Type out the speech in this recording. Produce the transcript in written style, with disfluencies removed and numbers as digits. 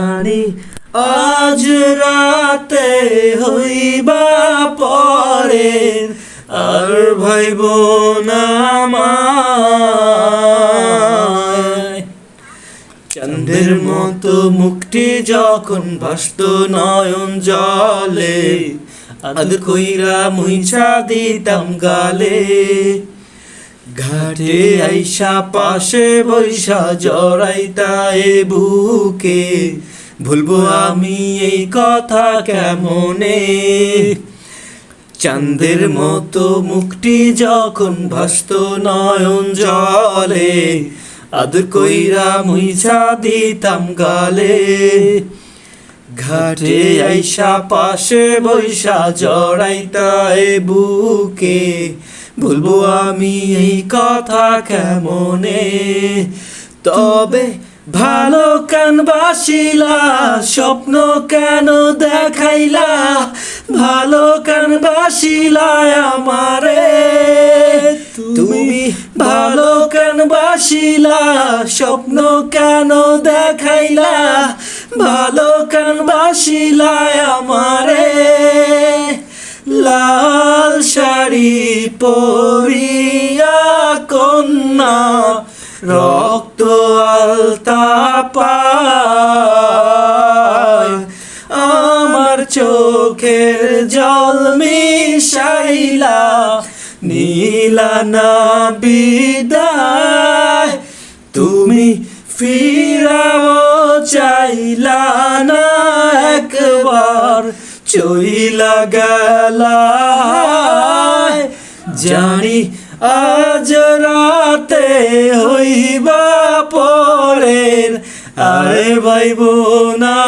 জানি আজ রাতে হইবা পরে আর ভাইব না আমায়। চাঁদের মতো মুখটি যখন ভাসত নয়ন জলে, আদ কইরা মুইছা দিতাম গালে। ঘাটে আইসা পাশে বৈশা জড়াইতা এ বুকে, ভুলবো আমি এই কথা কেমনে। চাঁদের মতো মুখটি যখন ভাসত নয়ন জলে, আদর কইরা মুইছা দিতাম গালে। ঘাটে আইসা পাশে বৈশা জড়াইতা এ বুকে, ভুলবো আমি এই কথা কেমনে। তবে ভালো কেন বাসিলা, স্বপ্ন কেন দেখাইলা, ভালো কেন বাসিলা আমারে। তুমি ভালো কেন বাসিলা, স্বপ্ন কেন দেখাইলা, ভালো কেন বাসিলা আমারে। লাল শাড়ি পরিয়া কন্যা রক্ত আলতা পায়, আমার চোখের জল মিশাইলা নীলা না বিদায়। তুমি ফিরাও চাইলা না একবার, চইলা গেলা। জানি আজ রাতে হইবা পরের আর ভাইব না